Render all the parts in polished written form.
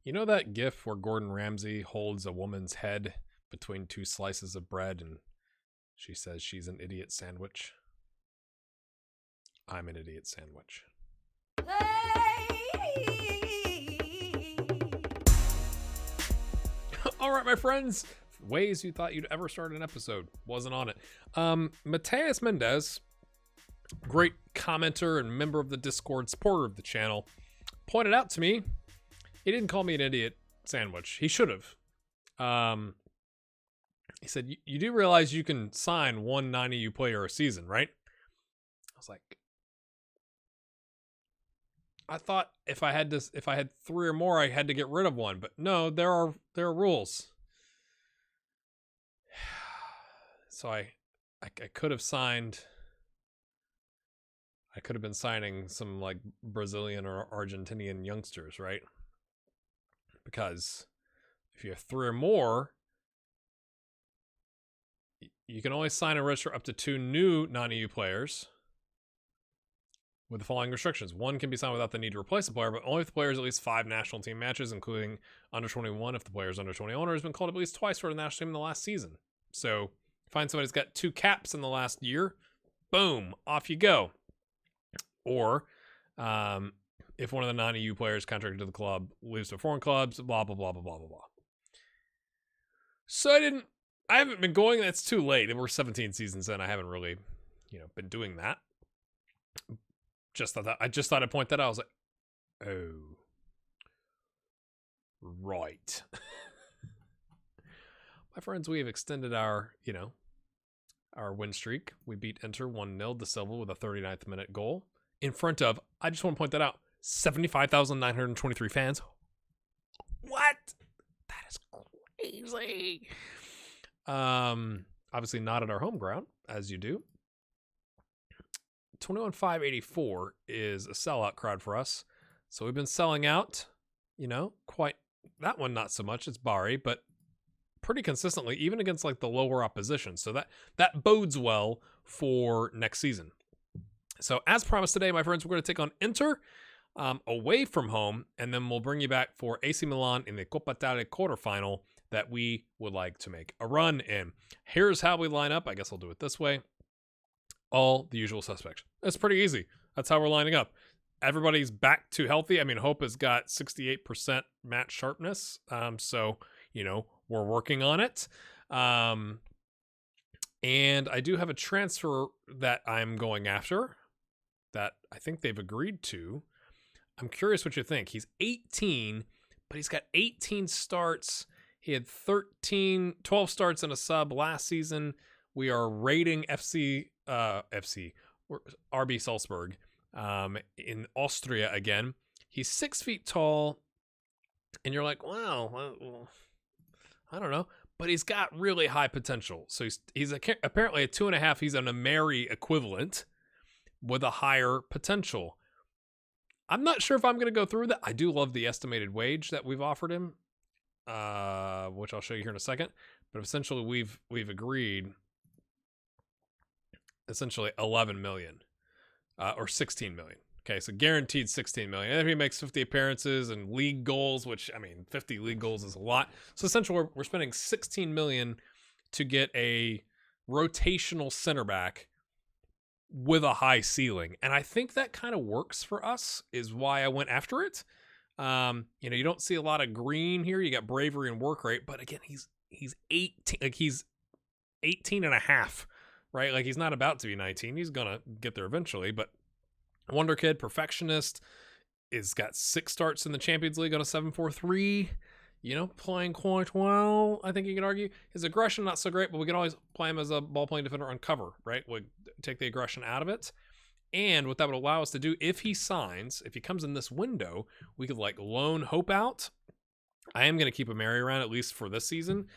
You know that gif where Gordon Ramsay holds a woman's head between two slices of bread and she says she's an idiot sandwich? I'm an idiot sandwich. All right, my friends. Ways you thought you'd ever start an episode. Wasn't on it. Mateus Mendez, great commenter and member of the Discord, supporter of the channel, pointed out to me he didn't call me an idiot sandwich. He should have. He said, you do realize you can sign one 90U player a season, right? I was like, I thought if I had three or more, I had to get rid of one, but no, there are rules. So I could have signed. I could have been signing some like Brazilian or Argentinian youngsters, right? Because if you have three or more, you can only sign and register up to 2 new non-EU players with the following restrictions. 1 can be signed without the need to replace a player, but only if the player has at least 5 national team matches, including under 21 if the player is under 21 or has been called at least twice for the national team in the last season. So find somebody who's got 2 caps in the last year, boom, off you go. Or if one of the non-EU players contracted to the club leaves to foreign clubs, blah, blah, blah, blah, blah, blah, blah. So I haven't been going. That's too late. We're 17 seasons in. I haven't really, been doing that. I just thought I'd point that out. I was like, oh, right. My friends, we have extended our win streak. We beat Inter 1-0 to Silva with a 39th minute goal in front of, I just want to point that out, 75,923 fans. What? That is crazy. Obviously not at our home ground, as you do. 21,584 is a sellout crowd for us. So we've been selling out, quite, that one not so much, it's Bari, but pretty consistently, even against like the lower opposition. So that bodes well for next season. So as promised today, my friends, we're going to take on Inter away from home, and then we'll bring you back for AC Milan in the Coppa Italia quarterfinal that we would like to make a run in. Here's how we line up. I guess I'll do it this way. All the usual suspects. That's pretty easy. That's how we're lining up. Everybody's back to healthy. I mean, Hope has got 68% match sharpness. So, we're working on it. And I do have a transfer that I'm going after that I think they've agreed to. I'm curious what you think. He's 18, but he's got 18 starts. He had 12 starts and a sub last season. We are rating RB Salzburg in Austria again. He's 6 feet tall, and you're like, wow, well, I don't know. But he's got really high potential. So he's apparently a 2.5. He's an Imeri equivalent with a higher potential. I'm not sure if I'm going to go through that. I do love the estimated wage that we've offered him, which I'll show you here in a second. But essentially, we've agreed essentially 11 million or 16 million. Okay, so guaranteed 16 million. And if he makes 50 appearances and league goals, which, 50 league goals is a lot. So essentially, we're spending 16 million to get a rotational center back with a high ceiling. And I think that kind of works for us, is why I went after it. You don't see a lot of green here. You got bravery and work rate, but again, he's 18, like he's 18 and a half, right? Like he's not about to be 19. He's going to get there eventually, but wonder kid, perfectionist, is got 6 starts in the Champions League on a 7-4-3, playing quite well. I think you could argue his aggression, not so great, but we can always play him as a ball playing defender on cover, right? We take the aggression out of it. And what that would allow us to do, if he comes in this window, we could like loan Hope out. I am going to keep Imeri around at least for this season.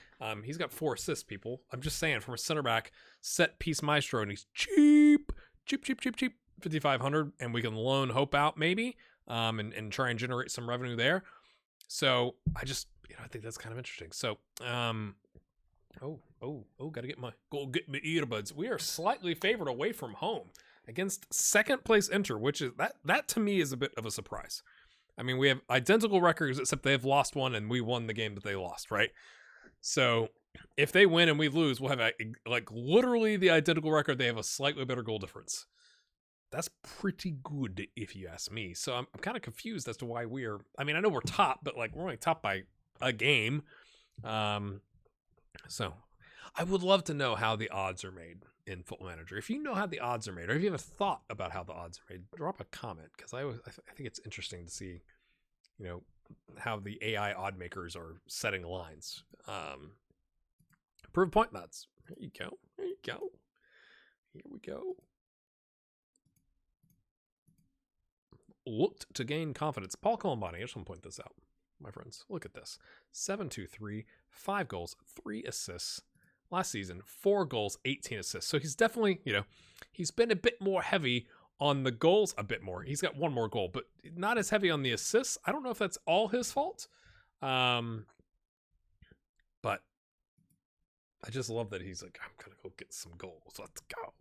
He's got 4 assists, people. I'm just saying, from a center back, set piece maestro, and he's cheap, 5,500, and we can loan Hope out maybe, and try and generate some revenue there. So I just, I think that's kind of interesting. So, gotta get my earbuds. We are slightly favored away from home against second place Inter, which is that to me is a bit of a surprise. I mean, we have identical records, except they've lost one and we won the game that they lost, right? So if they win and we lose, we'll have like literally the identical record. They have a slightly better goal difference. That's pretty good, if you ask me. So I'm kind of confused as to why we're. I mean, I know we're top, but like we're only top by a game. So I would love to know how the odds are made in Football Manager. If you know how the odds are made, or if you have a thought about how the odds are made, drop a comment, because I think it's interesting to see, you know, how the AI odd makers are setting lines. Proof point odds. There you go. There you go. Here we go. Looked to gain confidence. Paul Colombani, I just want to point this out, my friends. Look at this. 7-2-3, 5 goals, 3 assists. Last season, 4 goals, 18 assists. So he's definitely, you know, he's been a bit more heavy on the goals, a bit more. He's got 1 more goal, but not as heavy on the assists. I don't know if that's all his fault. But I just love that he's like, I'm going to go get some goals. Let's go.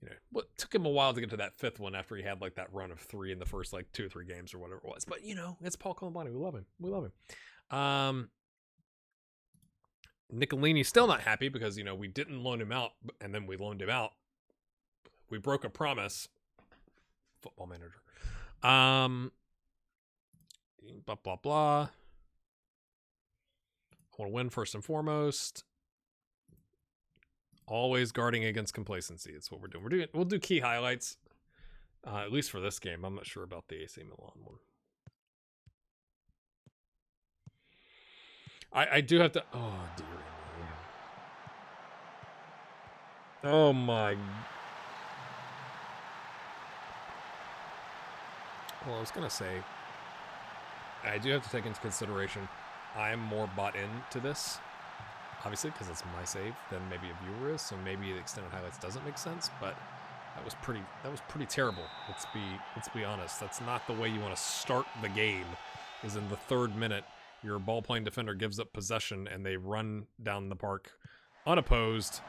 You know, what took him a while to get to that 5th one after he had like that run of 3 in the first like 2 or 3 games or whatever it was. But you know, it's Paul Colombani. We love him. We love him. Nicolini's still not happy because, you know, we didn't loan him out and then we loaned him out. We broke a promise. Football Manager. Blah, blah, blah. I want to win first and foremost. Always guarding against complacency. That's what we're doing. We'll do key highlights. At least for this game. I'm not sure about the AC Milan one. I do have to. Oh dear me. Oh my. Well, I was gonna say, I do have to take into consideration, I'm more bought into this, obviously, because it's my save than maybe a viewer is. So maybe the extended highlights doesn't make sense, but that was pretty terrible. Let's be honest. That's not the way you want to start the game. Is in the 3rd minute, your ball playing defender gives up possession and they run down the park unopposed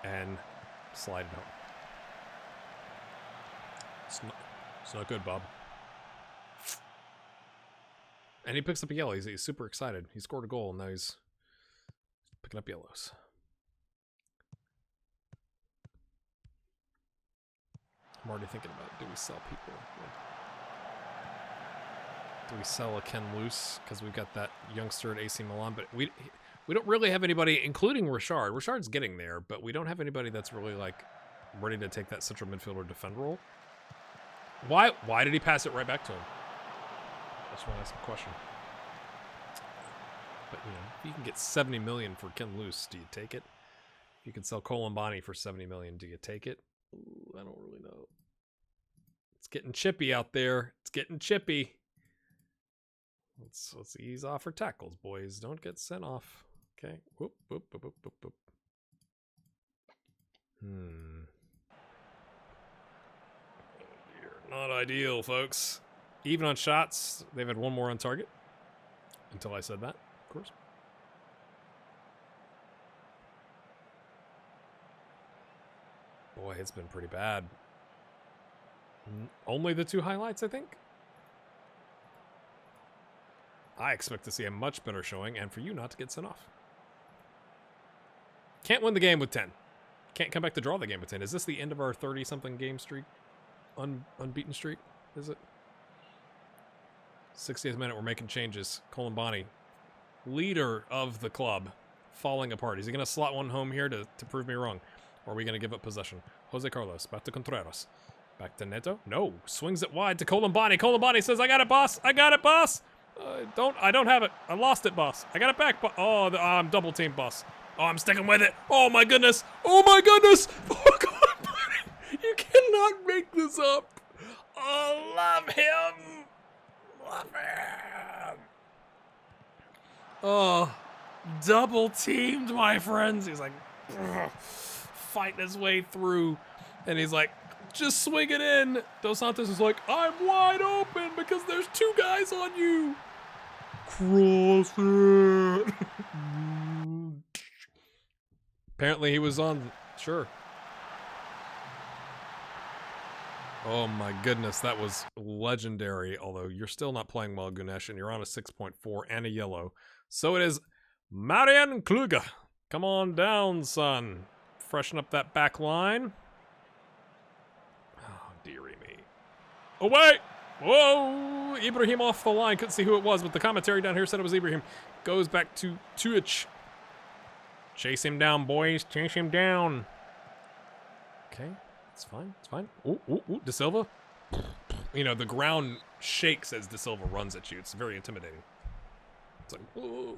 and slide it home. It's not good, Bob. And he picks up a yellow. He's super excited. He scored a goal and now he's picking up yellows. I'm already thinking about, do we sell people? Yeah. Do we sell a Ken Loose? Because we've got that youngster at AC Milan, but we don't really have anybody, including Richard. Richard's getting there, but we don't have anybody that's really like ready to take that central midfielder defend role. Why did he pass it right back to him? I just want to ask a question. But you know, if you can get 70 million for Ken Loose, do you take it? If you can sell Colombani for 70 million, do you take it? Ooh, I don't really know. It's getting chippy out there. It's getting chippy. Let's ease off our tackles, boys. Don't get sent off. Okay. Whoop, whoop, whoop, whoop, whoop, whoop. Oh dear. Not ideal, folks. Even on shots, they've had 1 more on target. Until I said that, of course. Boy, it's been pretty bad. Only the 2 highlights, I think. I expect to see a much better showing and for you not to get sent off. Can't win the game with 10. Can't come back to draw the game with 10. Is this the end of our 30-something game streak? Unbeaten streak? Is it? 60th minute, we're making changes. Colombani, leader of the club, falling apart. Is he going to slot one home here to prove me wrong? Or are we going to give up possession? Jose Carlos, back to Contreras. Back to Neto. No, swings it wide to Colombani. Colombani says, I got it, boss. I got it, boss. I don't have it. I lost it, boss. I got it back. Oh, I'm double teamed, boss. Oh, I'm sticking with it. Oh, my goodness. Oh, my goodness. Oh, Colombani. You cannot make this up. Oh, love him. Love him. Oh, double teamed, my friends. He's like, fighting his way through. And he's like, just swing it in. Dos Santos is like, I'm wide open because there's 2 guys on you. Cross it. Apparently he was on, sure. Oh my goodness, that was legendary. Although you're still not playing well, Gunesh, and you're on a 6.4 and a yellow. So it is Marian Kluge. Come on down, son. Freshen up that back line. Oh, dearie me. Away! Whoa! Ibrahim off the line. Couldn't see who it was, but the commentary down here said it was Ibrahim. Goes back to Tuic. Chase him down, boys. Chase him down. Okay. It's fine. It's fine. Ooh, ooh, ooh. De Silva. You know, the ground shakes as De Silva runs at you. It's very intimidating. It's like, ooh.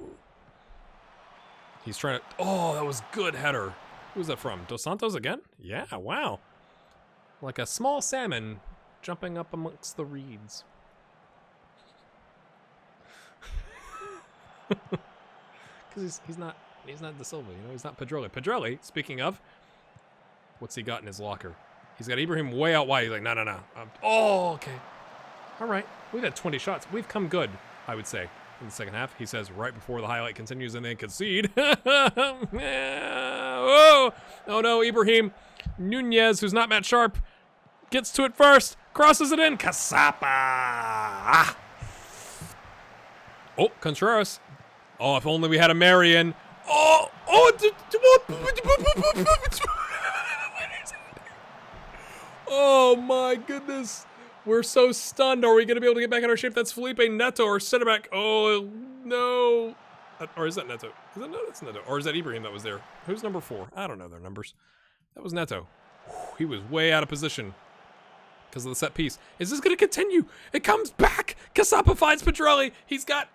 He's trying to... Oh, that was good header. Who's that from? Dos Santos again? Yeah, wow. Like a small salmon jumping up amongst the reeds. Because he's not De Silva, you know? He's not Pedrelli. Pedrelli, speaking of, what's he got in his locker? He's got Ibrahim way out wide. He's like, no. Oh, okay. All right. We've had 20 shots. We've come good, I would say, in the second half. He says right before the highlight continues and they concede. Whoa. Oh, no. Ibrahim Nunez, who's not Matt Sharp, gets to it first. Crosses it in. Casapa. Oh, Contreras. Oh, if only we had a Marian. Oh. Oh my goodness. We're so stunned. Are we going to be able to get back in our shape? That's Felipe Neto, our center back. Oh, no. Or is that Neto? Is that Neto? That's Neto. Or is that Ibrahim that was there? Who's number 4? I don't know their numbers. That was Neto. He was way out of position because of the set piece. Is this going to continue? It comes back. Casapa finds Pedrelli. He's got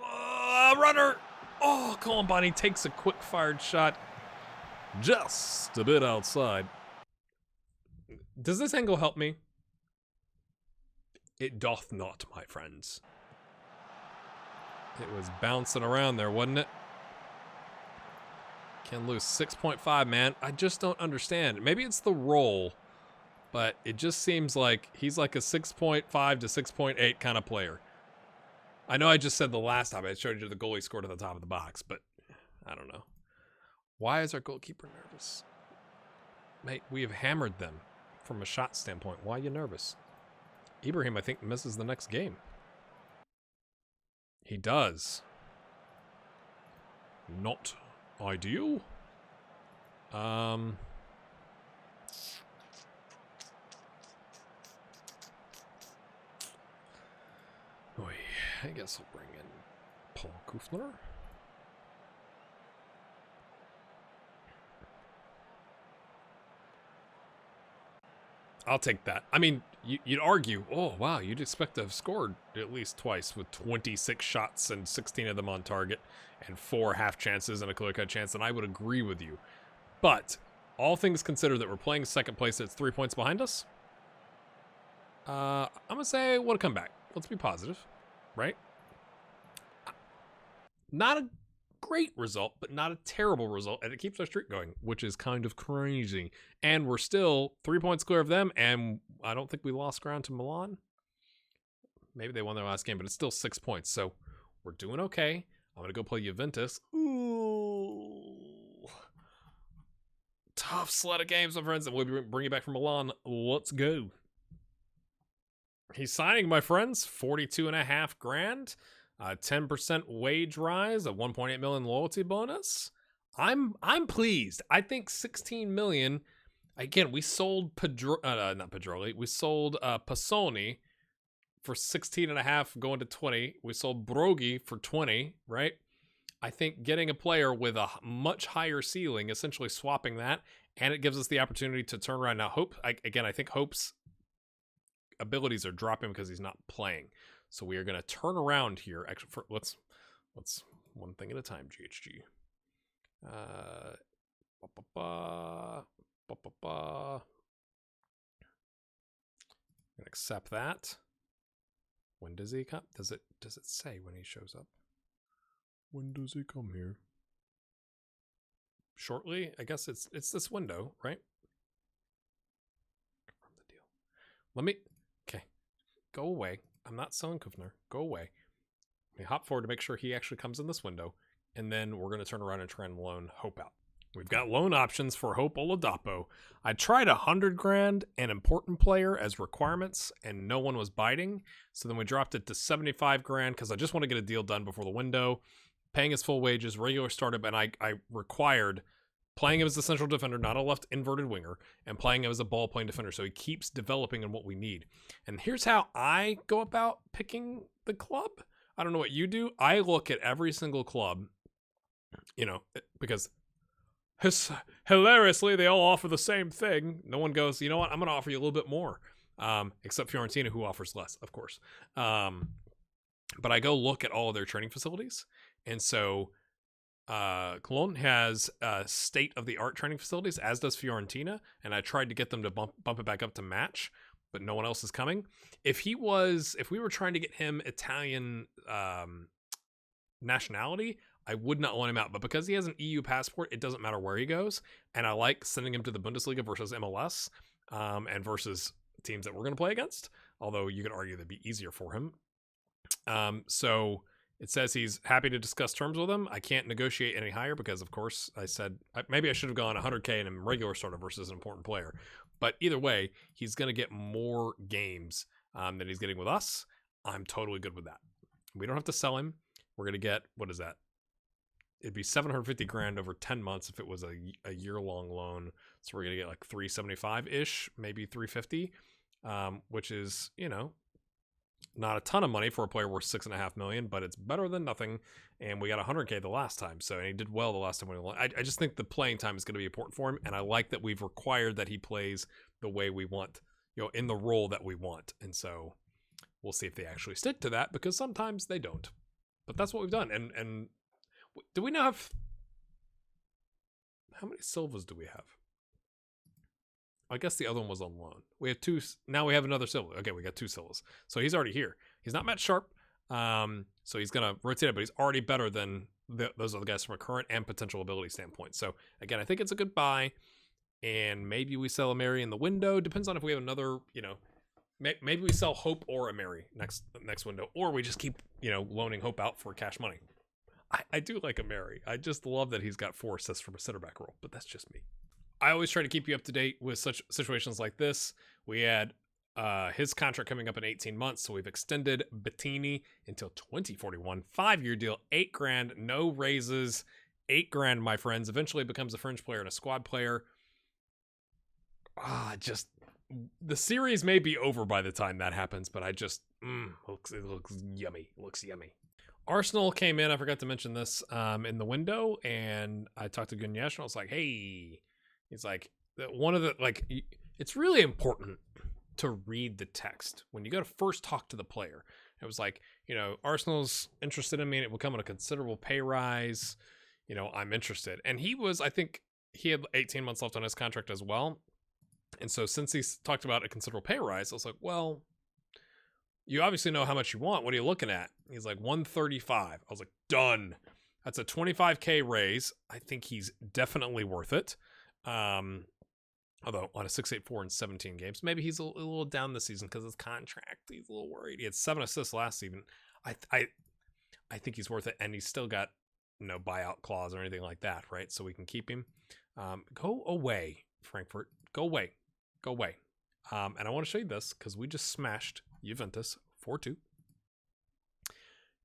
a runner. Oh, Columbani takes a quick-fired shot just a bit outside. Does this angle help me? It doth not, my friends. It was bouncing around there, wasn't it? Can lose 6.5, man. I just don't understand. Maybe it's the roll, but it just seems like he's like a 6.5 to 6.8 kind of player. I know I just said the last time I showed you the goalie scored at the top of the box, but I don't know. Why is our goalkeeper nervous? Mate, we have hammered them from a shot standpoint. Why are you nervous? Ibrahim, I think, misses the next game. He does. Not ideal. I guess I'll bring in Paul Kufner. I'll take that. I mean, you'd argue, oh, wow, you'd expect to have scored at least twice with 26 shots and 16 of them on target and 4 half chances and a clear-cut chance, and I would agree with you. But all things considered that we're playing second place that's 3 points behind us, I'm going to say we'll come back. Let's be positive, right? Not a great result, but not a terrible result, and it keeps our streak going, which is kind of crazy. And we're still 3 points clear of them, and I don't think we lost ground to Milan. Maybe they won their last game, but it's still 6 points, so we're doing okay. I'm going to go play Juventus. Ooh. Tough sled of games, my friends, and we'll bring you back from Milan. Let's go. He's signing, my friends, 42.5 grand. 10% wage rise, a 1.8 million loyalty bonus. I'm pleased. I think 16 million. Again, we sold not Pedroli. We sold Passoni for 16.5 going to 20. We sold Brogy for 20, right? I think getting a player with a much higher ceiling, essentially swapping that, and it gives us the opportunity to turn around. Now, Hope, I think Hope's abilities are dropping because he's not playing. So we are going to turn around here. Actually, let's one thing at a time, GHG. I'm going to accept that. When does he come? Does it say when he shows up? When does he come here? Shortly? I guess it's this window, right? Confirm the deal. Okay. Go away. I'm not selling Kufner. Go away. Let me hop forward to make sure he actually comes in this window, and then we're going to turn around and try and loan Hope out. We've got loan options for Hope Oladapo. I tried $100,000 and important player as requirements, and no one was biting. So then we dropped it to $75,000 because I just want to get a deal done before the window. Paying his full wages, regular startup, and I required playing him as a central defender, not a left inverted winger, and playing him as a ball playing defender. So he keeps developing in what we need. And here's how I go about picking the club. I don't know what you do. I look at every single club, because hilariously, they all offer the same thing. No one goes, you know what, I'm going to offer you a little bit more. Except Fiorentina, who offers less, of course. But I go look at all of their training facilities. And so Cologne has state-of-the-art training facilities, as does Fiorentina. And I tried to get them to bump it back up to match, but no one else is coming. If we were trying to get him Italian nationality, I would not loan him out, but because he has an EU passport, it doesn't matter where he goes. And I like sending him to the Bundesliga versus MLS, and versus teams that we're going to play against. Although you could argue that'd be easier for him. So it says he's happy to discuss terms with him. I can't negotiate any higher because, of course, I said maybe I should have gone $100,000 in a regular starter versus an important player. But either way, he's going to get more games than he's getting with us. I'm totally good with that. We don't have to sell him. We're going to get, what is that? It'd be $750,000 over 10 months if it was a year-long loan. So we're going to get like $375-ish, maybe $350, which is, not a ton of money for a player worth $6.5 million, but it's better than nothing. And we got $100,000 the last time. So, and he did well the last time. I just think the playing time is going to be important for him. And I like that we've required that he plays the way we want, in the role that we want. And so we'll see if they actually stick to that, because sometimes they don't. But that's what we've done. And do we now have, how many Silvas do we have? I guess the other one was on loan. We have two. Now we have another Silva. Okay, we got two Silvas. So he's already here. He's not Matt Sharp. So he's going to rotate it, but he's already better than those other guys from a current and potential ability standpoint. So again, I think it's a good buy. And maybe we sell Imeri in the window. Depends on if we have another, maybe we sell Hope or Imeri next window. Or we just keep, loaning Hope out for cash money. I do like Imeri. I just love that he's got 4 assists from a center back role, but that's just me. I always try to keep you up to date with such situations like this. We had his contract coming up in 18 months, so we've extended Bettini until 2041. 5-year deal, $8,000, no raises, $8,000, my friends. Eventually becomes a fringe player and a squad player. Just the series may be over by the time that happens, but it looks yummy. It looks yummy. Arsenal came in, I forgot to mention this, in the window, and I talked to Gunyashno. I was like, hey, he's like, it's really important to read the text when you go to first talk to the player. It was like, Arsenal's interested in me, and it will come at a considerable pay rise. I'm interested. And I think he had 18 months left on his contract as well. And so since he's talked about a considerable pay rise, I was like, well, you obviously know how much you want. What are you looking at? He's like, 135. I was like, done. That's a $25,000 raise. I think he's definitely worth it. Although on a 6.84 in 17 games, maybe he's a little down this season because of his contract. He's a little worried. He had 7 assists last season. I think he's worth it, and he's still got no buyout clause or anything like that, right? So we can keep him. Go away, Frankfurt. Go away. And I want to show you this because we just smashed Juventus 4-2.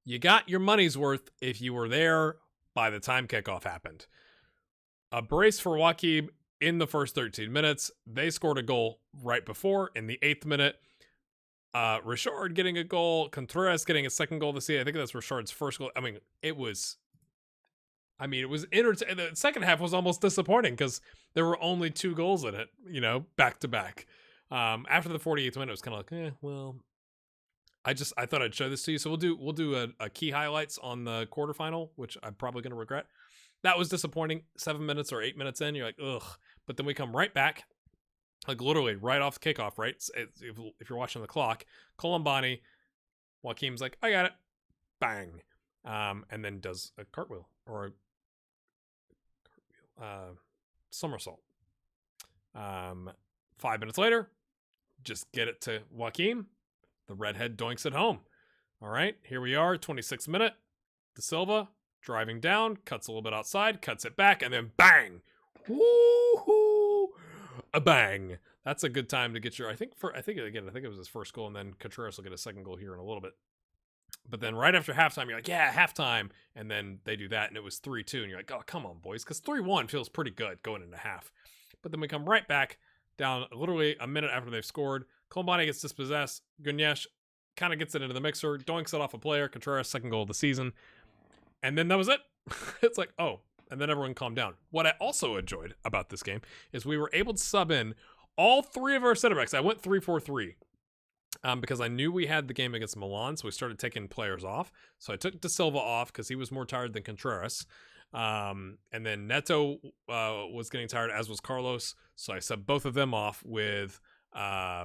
You got your money's worth if you were there by the time kickoff happened. A brace for Joachim in the first 13 minutes. They scored a goal right before in the 8th minute. Richard getting a goal. Contreras getting a second goal this season. I think that's Richard's first goal. It was entertaining. The second half was almost disappointing because there were only 2 goals in it, back to back. After the 48th minute, it was kind of like, well, I thought I'd show this to you. So we'll do a key highlights on the quarterfinal, which I'm probably going to regret. That was disappointing. 7 minutes or 8 minutes in, you're like, ugh. But then we come right back, like literally right off the kickoff, right? If you're watching the clock, Colombani, Joaquim's like, I got it. Bang. And then does a cartwheel or a somersault. 5 minutes later, just get it to Joachim. The redhead doinks it home. All right, here we are, 26th minute. De Silva driving down, cuts a little bit outside, cuts it back, and then bang! Woo-hoo! A bang. That's a good time to get your, I think it was his first goal, and then Contreras will get a second goal here in a little bit. But then right after halftime, you're like, yeah, halftime. And then they do that, and it was 3-2. And you're like, oh, come on, boys. Because 3-1 feels pretty good going into half. But then we come right back down literally a minute after they've scored. Colombani gets dispossessed. Gunyesh kind of gets it into the mixer. Doinks it off a player. Contreras, second goal of the season. And then that was it. It's like, oh. And then everyone calmed down. What I also enjoyed about this game is we were able to sub in all three of our center backs. I went 3-4-3. Because I knew we had the game against Milan, so we started taking players off. So I took De Silva off because he was more tired than Contreras. And then Neto was getting tired, as was Carlos. So I subbed both of them off with, I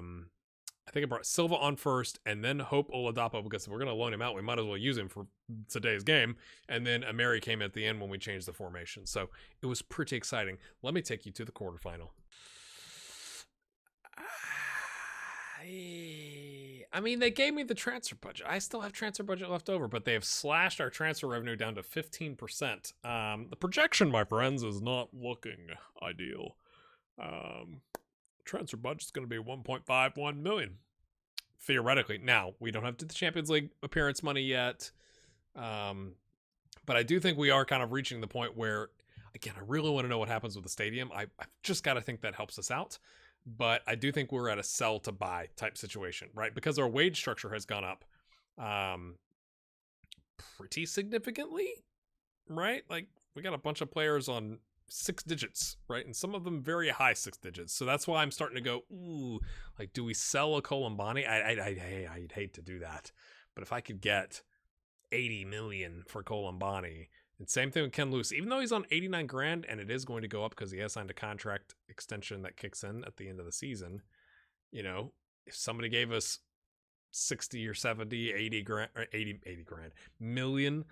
think I brought Silva on first, and then Hope Oladapo, because if we're going to loan him out, we might as well use him for today's game. And then Imeri came at the end when we changed the formation. So it was pretty exciting. Let me take you to the quarterfinal. I mean, they gave me the transfer budget. I still have transfer budget left over, but they have slashed our transfer revenue down to 15%. The projection, my friends, is not looking ideal. Transfer budget is going to be 1.51 million, theoretically. Now, we don't have the Champions League appearance money yet, but I do think we are kind of reaching the point where, again, I really want to know what happens with the stadium. I've just got to think that helps us out. But I do think we're at a sell to buy type situation, right? Because our wage structure has gone up pretty significantly, right? Like, we got a bunch of players on 6 digits, right? And some of them very high 6 digits. So that's why I'm starting to go, ooh, like, do we sell a Colombani? I'd hate to do that. But if I could get 80 million for Colombani, and same thing with Ken Lewis, even though he's on 89 grand, and it is going to go up because he has signed a contract extension that kicks in at the end of the season. You know, if somebody gave us 60 or 70, 80 grand, or 80 grand million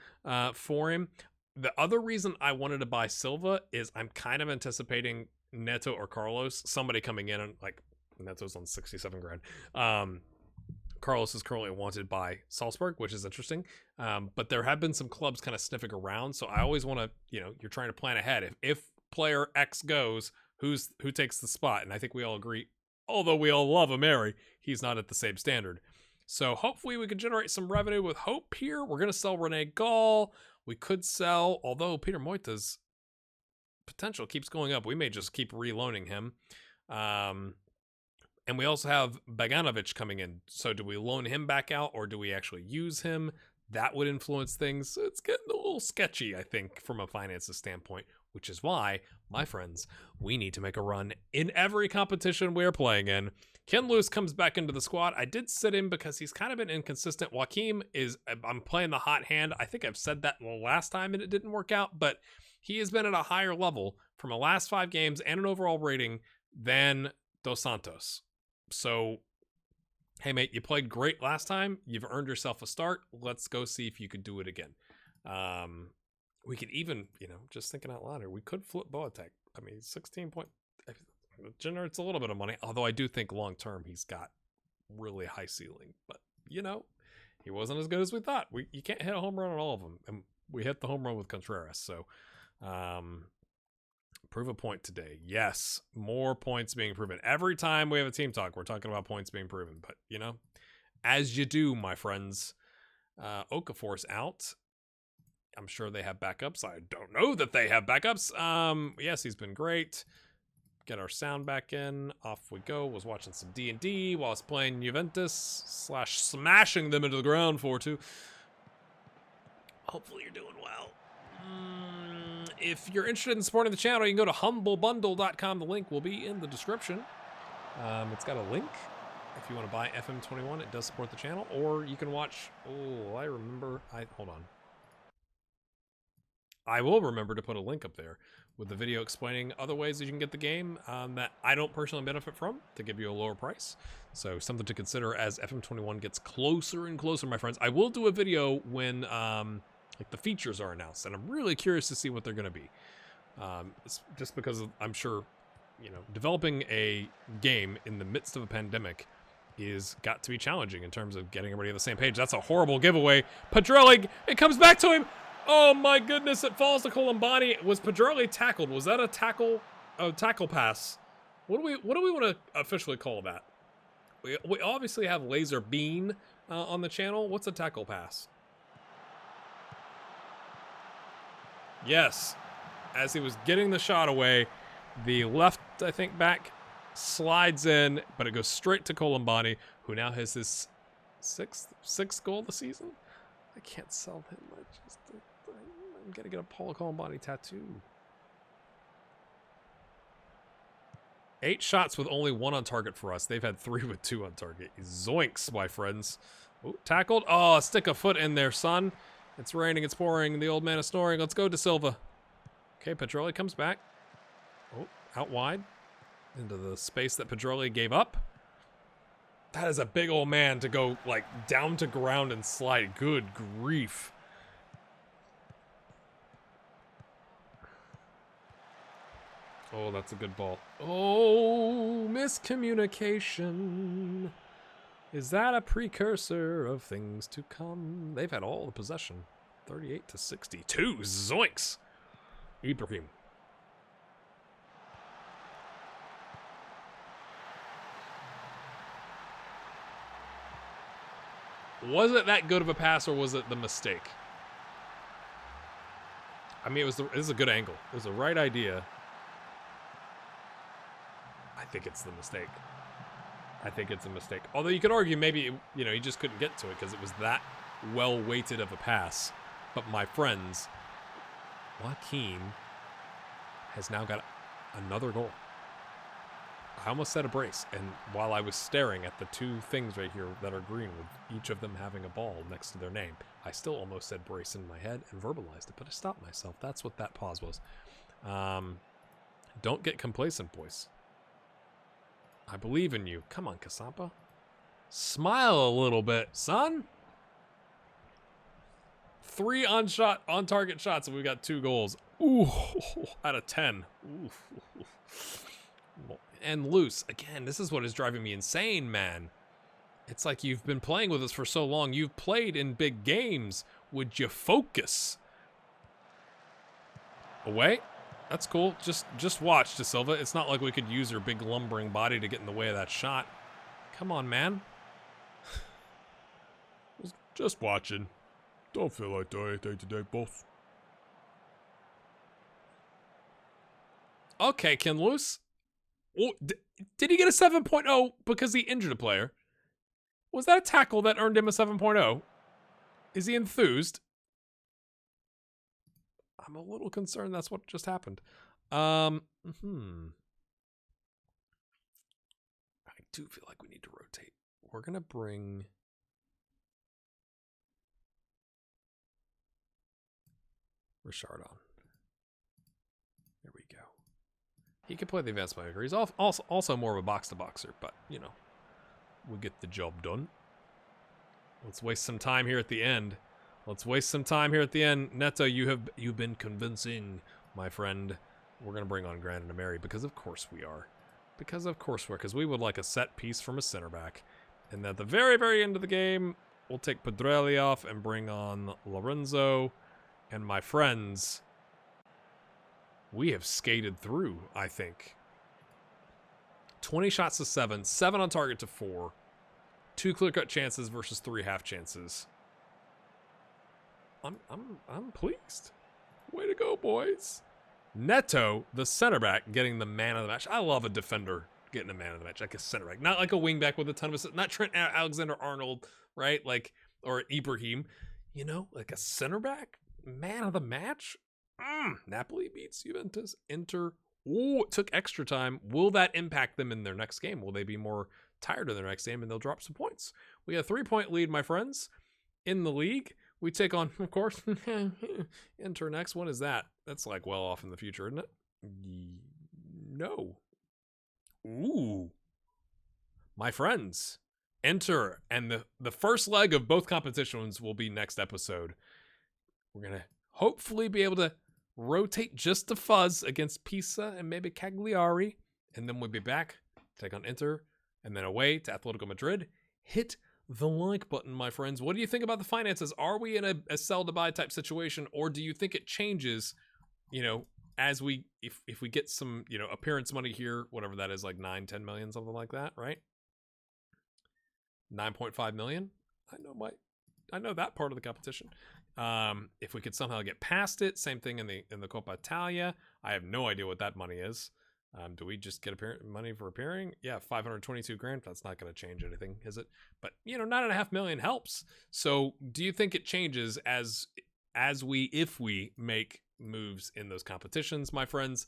for him. The other reason I wanted to buy Silva is I'm kind of anticipating Neto or Carlos, somebody coming in, and like Neto's on 67 grand. Carlos is currently wanted by Salzburg, which is interesting. But there have been some clubs kind of sniffing around. So I always want to, you're trying to plan ahead. If player X goes, who takes the spot? And I think we all agree, although we all love Imeri, he's not at the same standard. So hopefully we can generate some revenue with Hope here. We're going to sell Rene Gall. We could sell, although Peter Moita's potential keeps going up, we may just keep reloaning him. And we also have Baganovic coming in. So do we loan him back out, or do we actually use him? That would influence things. It's getting a little sketchy, I think, from a finances standpoint, which is why, my friends, we need to make a run in every competition we're playing in. Ken Lewis comes back into the squad. I did sit him because he's kind of been inconsistent. Joaquim I'm playing the hot hand. I think I've said that the last time and it didn't work out, but he has been at a higher level from the last 5 games and an overall rating than Dos Santos. So, hey, mate, you played great last time. You've earned yourself a start. Let's go see if you could do it again. We could even, just thinking out loud here, we could flip Boateng. I mean, 16 point generates a little bit of money, although I do think long-term he's got really high ceiling. But, he wasn't as good as we thought. You can't hit a home run on all of them. And we hit the home run with Contreras. So, prove a point today. Yes, more points being proven. Every time we have a team talk, we're talking about points being proven. But, as you do, my friends, Okafor's out. I'm sure they have backups. I don't know that they have backups. Yes, he's been great. Get our sound back in. Off we go. Was watching some D&D while I was playing Juventus / smashing them into the ground 4-2. Hopefully you're doing well. If you're interested in supporting the channel, you can go to humblebundle.com. The link will be in the description. It's got a link. If you want to buy FM20, it does support the channel. Or you can watch... Oh, I remember... Hold on. I will remember to put a link up there with the video explaining other ways that you can get the game that I don't personally benefit from to give you a lower price. So something to consider as FM21 gets closer and closer, my friends. I will do a video when... the features are announced, and I'm really curious to see what they're going to be. It's just because I'm sure, developing a game in the midst of a pandemic is got to be challenging in terms of getting everybody on the same page. That's a horrible giveaway. Pedrelli, it comes back to him. Oh my goodness, it falls to Colombani. Was Pedrelli tackled? Was that a tackle Oh, tackle pass. What do we want to officially call that? We obviously have Laser Bean on the channel. What's a tackle pass? Yes. As he was getting the shot away, the left, I think, back slides in, but it goes straight to Colombani, who now has his sixth goal of the season. I can't sell him. I'm gonna get a Paul Colombani tattoo. 8 shots with only 1 on target for us. They've had 3 with 2 on target. Zoinks, my friends. Ooh, tackled. Oh, stick a foot in there, son. It's raining, it's pouring, the old man is snoring. Let's go, De Silva. Okay, Pedroli comes back. Oh, out wide. Into the space that Pedroli gave up. That is a big old man to go, like, down to ground and slide. Good grief. Oh, that's a good ball. Oh, miscommunication. Is that a precursor of things to come? They've had all the possession. 38-62. Zoinks. Ibrahim. Was it that good of a pass, or was it the mistake? I mean, it was a good angle. It was the right idea. I think it's the mistake. I think it's a mistake. Although you could argue maybe, you know, he just couldn't get to it because it was that well-weighted of a pass. But my friends, Joaquin has now got another goal. I almost said a brace, and while I was staring at the 2 things right here that are green with each of them having a ball next to their name, I still almost said brace in my head and verbalized it, but I stopped myself. That's what that pause was. Don't get complacent, boys. I believe in you. Come on, Casampa. Smile a little bit, son. 3 on-target shots, and we got 2 goals. Ooh, out of 10. Ooh. And loose. Again, this is what is driving me insane, man. It's like you've been playing with us for so long. You've played in big games. Would you focus? Away? That's cool. Just watch, De Silva. It's not like we could use your big lumbering body to get in the way of that shot. Come on, man. Just watching. Don't feel like doing anything today, boss. Okay, Ken Loose. Oh, did he get a 7.0 because he injured a player? Was that a tackle that earned him a 7.0? Is he enthused? I'm a little concerned that's what just happened. I do feel like we need to rotate. We're going to bring... Richard on. There we go. He can play the advanced playmaker. He's also more of a box-to-boxer, but, you know, we'll get the job done. Let's waste some time here at the end. Neto, you've been convincing, my friend. We're going to bring on Grant and Imeri because of course we are. Because we would like a set piece from a center back. And at the very, very end of the game, we'll take Pedrelli off and bring on Lorenzo. And my friends, we have skated through, I think. 20 shots to 7, 7 on target to 4, 2 clear-cut chances versus 3 half chances. I'm pleased. Way to go, boys. Neto, the center back, getting the man of the match. I love a defender getting a man of the match, like a center back, not like a wing back with a ton of assists, not Trent Alexander-Arnold, right? Like, or Ibrahim, you know, like a center back, man of the match. Napoli beats Juventus. Inter. Ooh, it took extra time. Will that impact them in their next game? Will they be more tired in their next game and they'll drop some points? We have a 3-point lead, my friends, in the league. We take on, of course, Inter next. What is that? That's like well off in the future, isn't it? No. Ooh. My friends, Inter, and the first leg of both competitions will be next episode. We're going to hopefully be able to rotate just a fuzz against Pisa and maybe Cagliari, and then we'll be back, take on Inter, and then away to Atletico Madrid. Hit the like button, my friends. What do you think about the finances? Are we in a sell to buy type situation, or do you think it changes, you know, as we if we get some, you know, appearance money here, whatever that is, like 9-10 million, something like that, right? 9.5 million. I know that part of the competition. If we could somehow get past it, same thing in the Coppa Italia. I have no idea what that money is. Do we just get money for appearing? Yeah, 522 grand. That's not going to change anything, is it? But, you know, 9.5 million helps. So do you think it changes if we make moves in those competitions, my friends?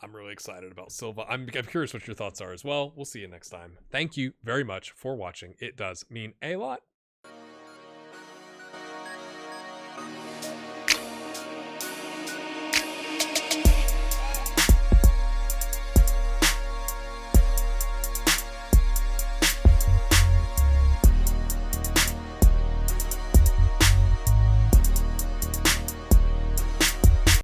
I'm really excited about Silva. I'm curious what your thoughts are as well. We'll see you next time. Thank you very much for watching. It does mean a lot.